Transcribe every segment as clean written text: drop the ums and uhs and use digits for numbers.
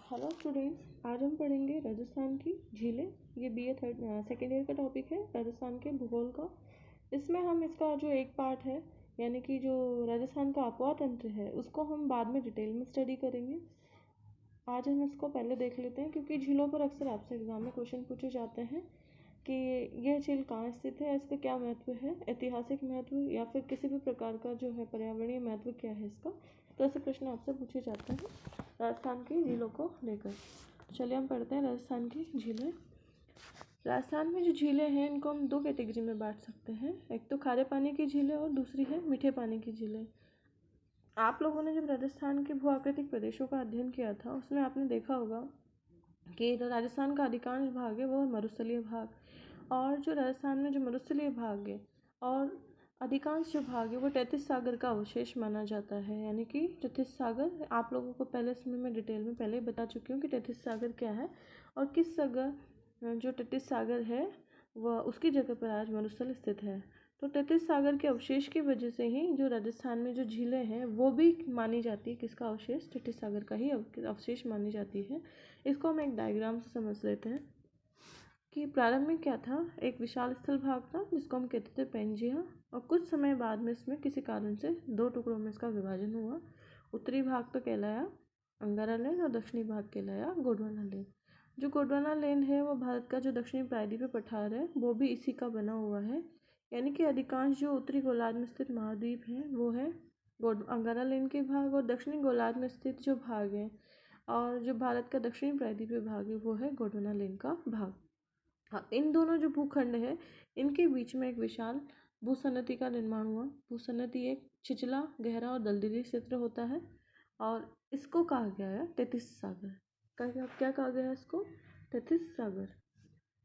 Hello students, आज हम पढ़ेंगे राजस्थान की झीलें। ये बीए सेकेंड ईयर का टॉपिक है राजस्थान के भूगोल का। इसमें हम इसका जो एक पार्ट है यानी कि जो राजस्थान का आबोहवा तंत्र है उसको हम बाद में डिटेल में स्टडी करेंगे। आज हम इसको पहले देख लेते हैं क्योंकि झीलों पर अक्सर आपसे एग्जाम में क्वेश्चन पूछे जाते हैं कि यह झील कहाँ स्थित है, इसका क्या महत्व है, ऐतिहासिक महत्व या फिर किसी भी प्रकार का जो है पर्यावरणीय महत्व क्या है इसका। तो ऐसे प्रश्न आपसे पूछे जाते हैं राजस्थान की झीलों को लेकर। चलिए हम पढ़ते हैं राजस्थान की झीलें। राजस्थान में जो झीलें हैं इनको हम दो कैटेगरी में बांट सकते हैं, एक तो खारे पानी की झीलें और दूसरी है मीठे पानी की झीलें। आप लोगों ने जब राजस्थान के भू आकृतिक प्रदेशों का अध्ययन किया था उसमें आपने देखा होगा कि राजस्थान का अधिकांश भाग है वह मरुस्थलीय भाग, और जो राजस्थान में जो मरुस्थलीय भाग है और अधिकांश जो भाग है वो तैतीस सागर का अवशेष माना जाता है। यानी कि तैतीस सागर आप लोगों को पहले इसमें मैं डिटेल में पहले ही बता चुकी हूँ कि तैतीस सागर क्या है और किस जगह जो तैतीस सागर है वह उसकी जगह पर आज मरुस्थल स्थित है। तो तैतीस सागर के अवशेष की वजह से ही जो राजस्थान में जो झीलें हैं वो भी मानी जाती है, किसका अवशेष, तैतीस सागर का ही अवशेष मानी जाती है। इसको हम एक डायग्राम से समझ लेते हैं कि प्रारंभ में क्या था, एक विशाल स्थल भाग था जिसको हम कहते थे पेंजिया, और कुछ समय बाद में इसमें किसी कारण से दो टुकड़ों में इसका विभाजन हुआ। उत्तरी भाग तो कहलाया अंगारा लेन और दक्षिणी भाग कहलाया गोंडवाना लेन। जो गोंडवाना लेन है वो भारत का जो दक्षिणी प्रायद्वीपीय पठार है वो भी इसी का बना हुआ है। यानी कि अधिकांश जो उत्तरी गोलार्ध में स्थित महाद्वीप है वो है अंगारा लेन के भाग, और दक्षिणी गोलार्ध में स्थित जो भाग है और जो भारत का दक्षिणी प्रायद्वीपीय भाग है वो है गोंडवाना लेन का भाग। हाँ, इन दोनों जो भूखंड है इनके बीच में एक विशाल भूसन्नति का निर्माण हुआ। भूसन्नति एक छिछला, गहरा और दलदली क्षेत्र होता है और इसको कहा गया है तैतीस सागर। क्या कहा गया है इसको? तैतीस सागर।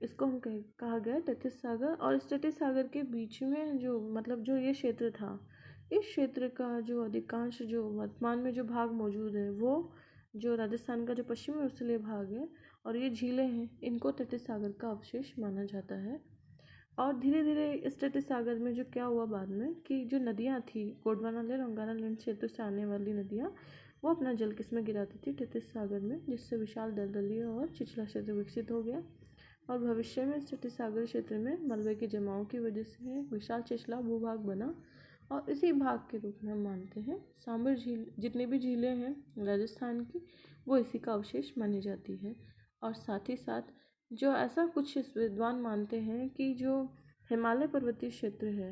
इसको हम कहा गया है तैतीस सागर। और इस तैतीस सागर के बीच में जो जो ये क्षेत्र था, इस क्षेत्र का जो अधिकांश जो वर्तमान में जो भाग मौजूद है वो जो राजस्थान का जो पश्चिमी मरुस्थलीय भाग है और ये झीलें हैं इनको तैतीस सागर का अवशेष माना जाता है। और धीरे धीरे इस तैतीस सागर में जो क्या हुआ बाद में कि जो नदियाँ थी गोंडवाना लेन और अंगारा लेन क्षेत्र से आने वाली नदियाँ वो अपना जल किस में गिराती थी, तैतीस सागर में, जिससे विशाल दलदली और छिछला क्षेत्र विकसित हो गया। और भविष्य में इस तैतीस सागर क्षेत्र में मलबे के जमाव की वजह से विशाल छिछला भूभाग बना और इसी भाग के रूप में हम मानते हैं सांबर झील। जितनी भी झीलें हैं राजस्थान की वो इसी का अवशेष मानी जाती है। और साथ ही साथ जो ऐसा कुछ विद्वान मानते हैं कि जो हिमालय पर्वतीय क्षेत्र है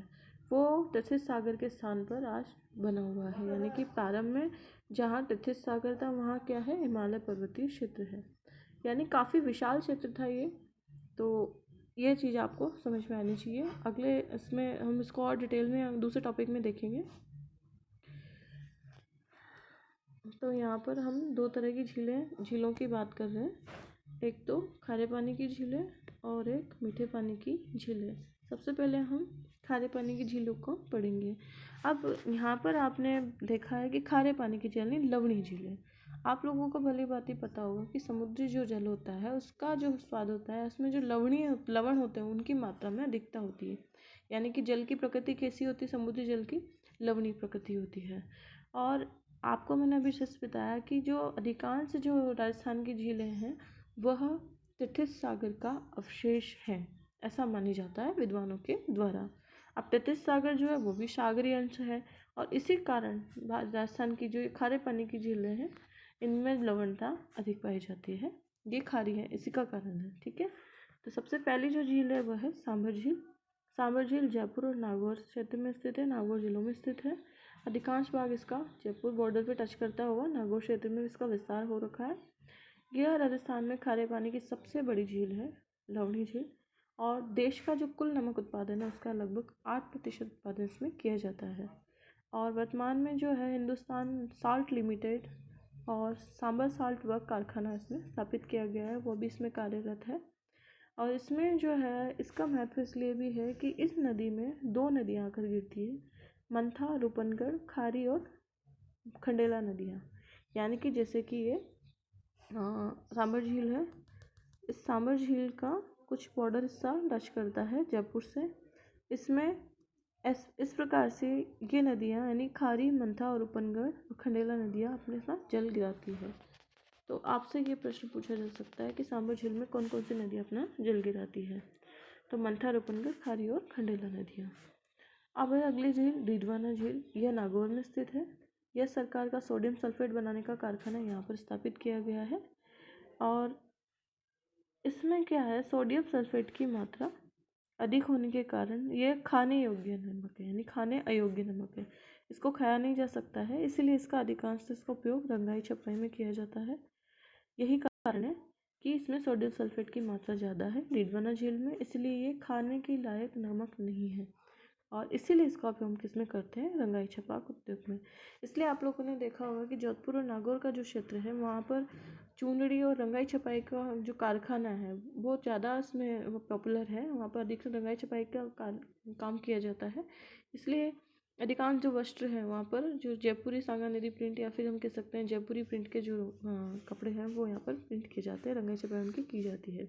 वो तैतीस सागर के स्थान पर आज बना हुआ है। यानी कि प्रारंभ में जहाँ तैतीस सागर था वहाँ क्या है, हिमालय पर्वतीय क्षेत्र है। यानी काफ़ी विशाल क्षेत्र था ये। तो ये चीज़ आपको समझ में आनी चाहिए। अगले इसमें हम इसको और डिटेल में दूसरे टॉपिक में देखेंगे। तो यहाँ पर हम दो तरह की झीलों की बात कर रहे हैं, एक तो खारे पानी की झीलें और एक मीठे पानी की झीलें। सबसे पहले हम खारे पानी की झीलों को पढ़ेंगे। अब यहाँ पर आपने देखा है कि खारे पानी की झील यानी लवणीय झीलें। आप लोगों को भली बात ही पता होगा कि समुद्री जो जल होता है उसका जो स्वाद होता है उसमें जो लवण होते हैं उनकी मात्रा में अधिकता होती है। यानी कि जल की प्रकृति कैसी होती है, समुद्री जल की लवणीय प्रकृति होती है। और आपको मैंने अभी जस्ट बताया कि जो अधिकांश जो राजस्थान की झीलें हैं वह तैतीस सागर का अवशेष है, ऐसा मानी जाता है विद्वानों के द्वारा। अब तैतीस सागर जो है वो भी सागरीय अंश है और इसी कारण राजस्थान की जो खारे पानी की झीलें हैं इनमें लवणता अधिक पाई जाती है, ये खारी है, इसी का कारण है। ठीक है, तो सबसे पहली जो झील है वह है सांभर झील। सांभर झील जयपुर और नागौर क्षेत्र में स्थित है, नागौर जिलों में स्थित है। अधिकांश भाग इसका जयपुर बॉर्डर पे टच करता हुआ नागौर क्षेत्र में इसका विस्तार हो रखा है। यह राजस्थान में खारे पानी की सबसे बड़ी झील है, लवणी झील। और देश का जो कुल नमक उत्पादन है उसका लगभग 8% उत्पादन इसमें किया जाता है। और वर्तमान में जो है हिंदुस्तान साल्ट लिमिटेड और सांबर साल्ट वर्क कारखाना इसमें स्थापित किया गया है, वो भी इसमें कार्यरत है। और इसमें जो है इसका महत्व इसलिए भी है कि इस नदी में दो नदियाँ आकर गिरती है, मंथा, रूपनगढ़, खारी और खंडेला नदियाँ। यानी कि जैसे कि ये सांबर झील है, इस सांबर झील का कुछ बॉर्डर हिस्सा टच करता है जयपुर से। इसमें इस प्रकार से ये नदियाँ यानी खारी, मंथा और रूपनगढ़ और खंडेला नदियाँ अपने साथ जल गिराती है। तो आपसे ये प्रश्न पूछा जा सकता है कि सांबर झील में कौन कौन सी नदी अपना जल गिराती है। तो मंथा, रूपनगर, खारी और खंडेला नदियाँ। अब है अगली झील डिडवाना झील। यह नागौर में स्थित है। यह सरकार का सोडियम सल्फेट बनाने का कारखाना यहाँ पर स्थापित किया गया है। और इसमें क्या है, सोडियम सल्फेट की मात्रा अधिक होने के कारण यह खाने योग्य नमक है, यानी खाने अयोग्य नमक है। इसको खाया नहीं जा सकता है, इसीलिए इसका अधिकांश इसका उपयोग रंगाई छपाई में किया जाता है। यही कारण है कि इसमें सोडियम सल्फेट की मात्रा ज़्यादा है डिडवाना झील में, इसलिए ये खाने के लायक नमक नहीं है। और इसीलिए इसका उपयोग हम किस में करते हैं, रंगाई छपाक उद्योग में। इसलिए आप लोगों ने देखा होगा कि जोधपुर और नागौर का जो क्षेत्र है वहाँ पर चुनरी और रंगाई छपाई का जो कारखाना है वो ज़्यादा इसमें पॉपुलर है। वहाँ पर अधिकतर रंगाई छपाई का काम किया जाता है। इसलिए अधिकांश जो वस्त्र हैं वहाँ पर जो जयपुरी सांगानेरी प्रिंट या फिर हम कह सकते हैं जयपुरी प्रिंट के जो कपड़े हैं वो यहाँ पर प्रिंट किए जाते हैं, रंगाई छपाई उनकी की जाती है।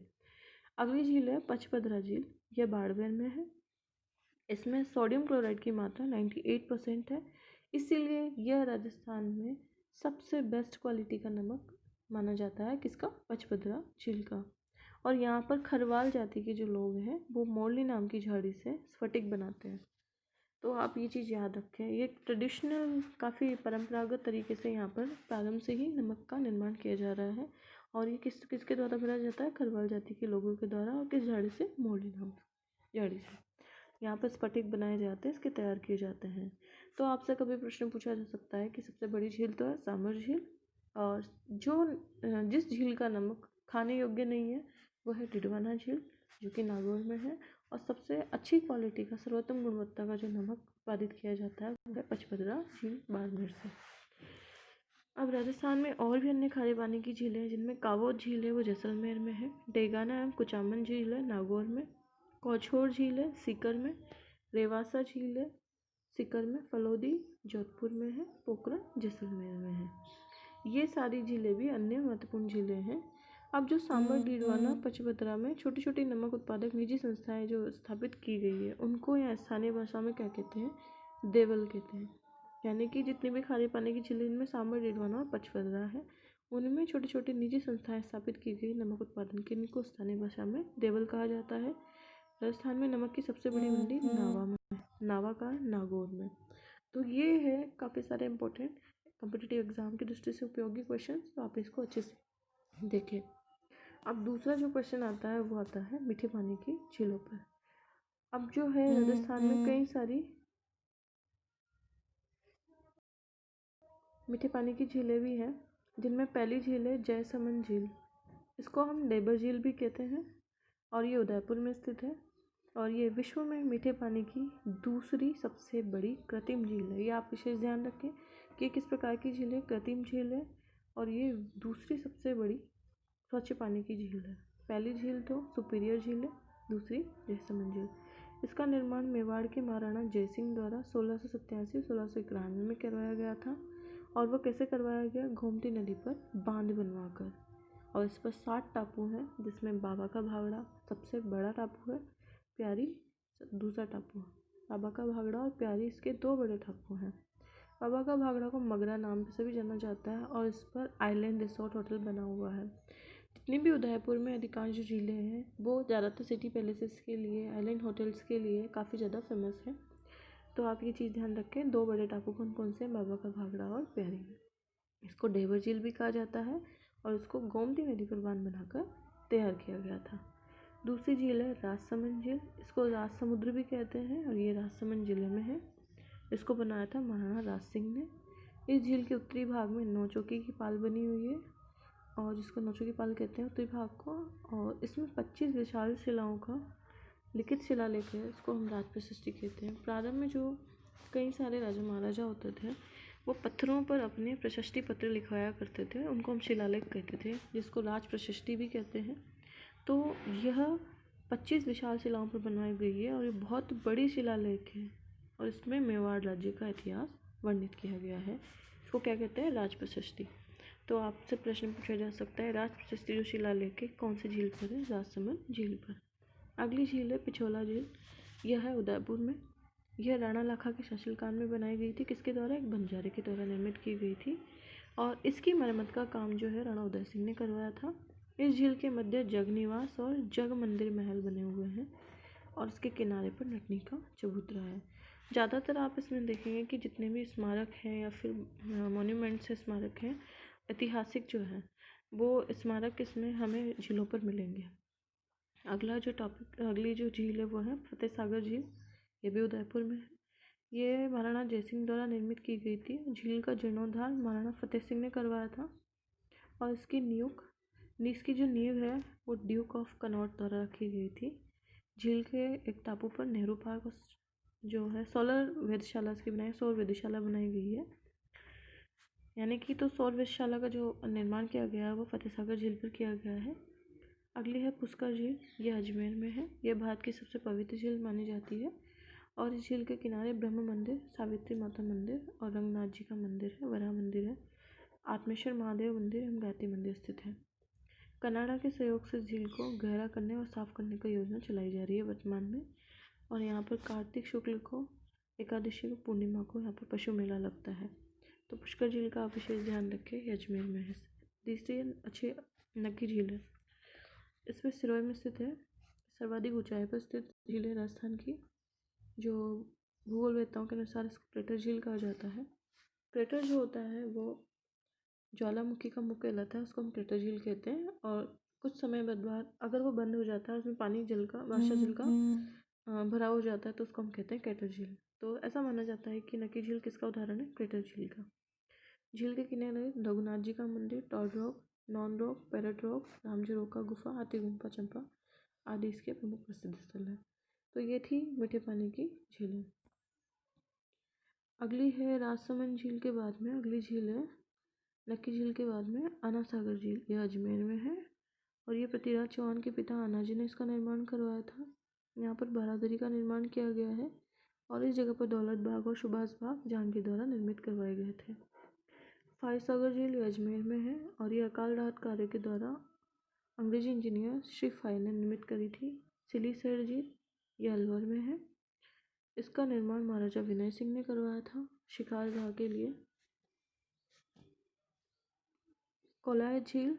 अगली झील है पचपदरा झील। यह बाड़मेर में है। इसमें सोडियम क्लोराइड की मात्रा 98% है, इसीलिए यह राजस्थान में सबसे बेस्ट क्वालिटी का नमक माना जाता है। किसका, पचपदरा झील का। और यहाँ पर खरवाल जाति के जो लोग हैं वो मोरली नाम की झाड़ी से स्फटिक बनाते हैं। तो आप ये चीज़ याद रखें, ये ट्रेडिशनल काफ़ी परंपरागत तरीके से यहाँ पर प्रारंभ से ही नमक का निर्माण किया जा रहा है। और ये किसके द्वारा बनाया जाता है, खरवाल जाति के लोगों के द्वारा। और किस झाड़ी से, मोरली नाम झाड़ी से यहाँ पर स्फटिक बनाए जाते हैं, इसके तैयार किए जाते हैं। तो आपसे कभी प्रश्न पूछा जा सकता है कि सबसे बड़ी झील तो है सांबर झील, और जिस झील का नमक खाने योग्य नहीं है वो है डिडवाना झील जो कि नागौर में है। और सबसे अच्छी क्वालिटी का, सर्वोत्तम गुणवत्ता का जो नमक उत्पादित किया जाता है वो है पचपदरा झील बाड़मेर से। अब राजस्थान में और भी अन्य खारे पानी की झीलें हैं, जिनमें कावोद झील है वो जैसलमेर में है। डेगाना एवं कुचामन झील है नागौर में। कौछोर झील है सीकर में। रेवासा झील है सीकर में। फलोदी जोधपुर में है। पोखरण जैसलमेर में है। ये सारी झीलें भी अन्य महत्वपूर्ण झीलें हैं। अब जो सांबर, डीडवाना, पचपदरा में छोटी छोटी नमक उत्पादक निजी संस्थाएं जो स्थापित की गई है उनको यहाँ स्थानीय भाषा में क्या कहते हैं, देवल कहते हैं। यानी कि जितने भी खारे पानी की झीलें इनमें सांबर, डीडवाना और पचपदरा है, उनमें छोटी छोटी निजी संस्थाएं स्थापित की गई नमक उत्पादन के, इनको स्थानीय भाषा में देवल कहा जाता है। राजस्थान में नमक की सबसे बड़ी मंडी नावा में है। नावा का नागौर में। तो ये है काफ़ी सारे इंपॉर्टेंट कॉम्पिटिटिव एग्जाम की दृष्टि से उपयोगी क्वेश्चन, तो आप इसको अच्छे से देखें। अब दूसरा जो क्वेश्चन आता है वो आता है मीठे पानी की झीलों पर। अब जो है राजस्थान में कई सारी मीठे पानी की झीलें भी हैं, जिनमें पहली झील है जयसमंद झील। इसको हम डेबर झील भी कहते हैं और ये उदयपुर में स्थित है। और ये विश्व में मीठे पानी की दूसरी सबसे बड़ी कृत्रिम झील है। ये आप विशेष ध्यान रखें कि किस प्रकार की झील है, कृत्रिम झील है और ये दूसरी सबसे बड़ी स्वच्छ पानी की झील है। पहली झील तो सुपीरियर झील है, दूसरी जयसमंद झील। इसका निर्माण मेवाड़ के महाराणा जयसिंह द्वारा 1687-1691 में करवाया गया था। और वो कैसे करवाया गया, गोमती नदी पर बांध बनवाकर। और इस पर 7 टापू हैं, जिसमें बाबा का भागड़ा सबसे बड़ा टापू है, प्यारी दूसरा टापू है। बाबा का भागड़ा और प्यारी इसके 2 बड़े टापू हैं। बाबा का भागड़ा को मगरा नाम से भी जाना जाता है और इस पर आइलैंड रिसोर्ट होटल बना हुआ है। जितनी भी उदयपुर में अधिकांश जो झीलें हैं वो ज़्यादातर सिटी पैलेसेस के लिए, आइलैंड होटल्स के लिए काफ़ी ज़्यादा फेमस है। तो आप ये चीज़ ध्यान रखें, 2 बड़े टापू कौन कौन से हैं, बाबा का भागड़ा और प्यारी। इसको डेवर झील भी कहा जाता है और इसको गोमती नदी पर बांध बनाकर तैयार किया गया था। दूसरी झील है राजसमंद झील। इसको राजसमुद्र भी कहते हैं और ये राजसमंद जिले में है। इसको बनाया था महाराणा राज सिंह ने। इस झील के उत्तरी भाग में नौचौकी की पाल बनी हुई है और जिसको नौचौकी पाल कहते हैं उत्तरी भाग को। और इसमें 25 विशाल शिलाओं का लिखित शिलालेख है, इसको हम राज प्रशस्ति कहते हैं। प्रारंभ में जो कई सारे राजा महाराजा होते थे वो पत्थरों पर अपने प्रशस्ति पत्र लिखवाया करते थे, उनको हम शिलालेख कहते थे, जिसको राज प्रशस्ति भी कहते हैं। तो यह 25 विशाल शिलाओं पर बनवाई गई है और ये बहुत बड़ी शिलालेख है और इसमें मेवाड़ राज्य का इतिहास वर्णित किया गया है। इसको क्या कहते हैं, राज प्रशस्ति। तो आपसे प्रश्न पूछा जा सकता है, राज प्रशस्ति जो शिलालेख है कौन सी झील पर है, राजसमंद झील पर। अगली झील है पिछोला झील। यह है उदयपुर में। यह राणा लाखा के शासनकाल में बनाई गई थी, किसके द्वारा, एक बंजारे के द्वारा निर्मित की गई थी। और इसकी मरम्मत का काम जो है राणा उदय सिंह ने करवाया था। इस झील के मध्य जग निवास और जग मंदिर महल बने हुए हैं और इसके किनारे पर नटनी का चबूतरा है। ज़्यादातर आप इसमें देखेंगे कि जितने भी स्मारक हैं या फिर मॉन्यूमेंट्स है, स्मारक हैं, ऐतिहासिक जो है वो स्मारक इसमें हमें झीलों पर मिलेंगे। अगली जो झील है वो है फतेह सागर झील। ये भी उदयपुर में है। ये महाराणा जयसिंह द्वारा निर्मित की गई थी। झील का जीर्णोद्धार महाराणा फतेह सिंह ने करवाया था और इसकी जो नींव है वो ड्यूक ऑफ कनॉट द्वारा रखी गई थी। झील के एक टापू पर नेहरू पार्क जो है सौर वेधशाला बनाई गई है। यानी कि तो सौर वेधशाला का जो निर्माण किया गया है वो फतेह सागर झील पर किया गया है। अगली है पुष्कर झील। ये अजमेर में है। ये भारत की सबसे पवित्र झील मानी जाती है और इस झील के किनारे ब्रह्म मंदिर, सावित्री माता मंदिर और रंगनाथ जी का मंदिर है, वराह मंदिर है, आत्मेश्वर महादेव मंदिर एवं गायत्री मंदिर स्थित है। कनाडा के सहयोग से झील को गहरा करने और साफ करने की योजना चलाई जा रही है वर्तमान में। और यहाँ पर कार्तिक शुक्ल को, एकादशी को, पूर्णिमा को यहाँ पर पशु मेला लगता है। तो पुष्कर झील का आप विशेष ध्यान रखें, ये अजमेर में है। तीसरी अच्छी नक्की झील है। इसमें सिरोही में स्थित है। सर्वाधिक ऊंचाई पर स्थित झील है राजस्थान की, जो भूगोलवेत्ताओं के अनुसार इसको क्रेटर झील कहा जाता है। क्रेटर जो होता है वो ज्वालामुखी का मुख कहलाता है, उसको हम क्रेटर झील कहते हैं। और कुछ समय बाद अगर वो बंद हो जाता है, उसमें पानी जल का, वर्षा जल का भराव हो जाता है, तो उसको हम कहते हैं क्रेटर झील। तो ऐसा माना जाता है कि नक्की झील किसका उदाहरण है? क्रेटर झील का। झील के किनारे रघुनाथ जी का मंदिर, toad rock, nun rock, parrot rock, Ramji rock का गुफा, हाथी गुम्फा, चंपा आदि इसके प्रमुख प्रसिद्ध स्थल है। तो ये थी मीठे पानी की झीलें। अगली है राजसमंद झील के बाद में अगली झील है नक्की झील के बाद में आना सागर झील। यह अजमेर में है और ये पृथ्वीराज चौहान के पिता आना जी ने इसका निर्माण करवाया था। यहाँ पर बारादरी का निर्माण किया गया है और इस जगह पर दौलत बाग और सुभाष बाग जहांगीर द्वारा निर्मित करवाए गए थे। फाय सागर झील ये अजमेर में है और ये अकाल राहत कार्य के द्वारा अंग्रेजी इंजीनियर श्री फाय ने निर्मित करी थी। सिलीसैर झील ये अलवर में है। इसका निर्माण महाराजा विनय सिंह ने करवाया था शिकार गाह के लिए। कोलाय झील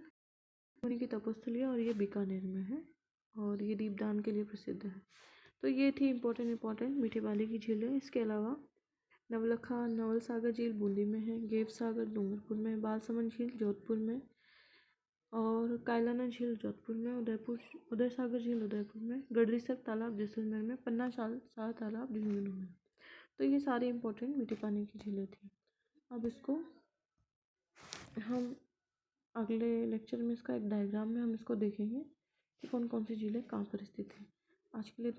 मुनि की तपोस्थली है और ये बीकानेर में है और ये दीपदान के लिए प्रसिद्ध है। तो ये थी इम्पोर्टेंट मीठे पानी की झीलें। इसके अलावा नवलखा नवल सागर झील बूंदी में है, गेव सागर डूंगरपुर में, बालसमंद झील जोधपुर में और कायलाना झील जोधपुर में, उदय सागर झील उदयपुर में, गडरीसर तालाब जैसलमेर में, पन्ना शाह तालाब झुंझुनू में। तो ये सारी इम्पोर्टेंट मीठे पानी की झीलें थी। अब इसको हम अगले लेक्चर में इसका एक डायग्राम में हम इसको देखेंगे कि कौन कौन सी झीलें कहाँ पर स्थित है। आज के लिए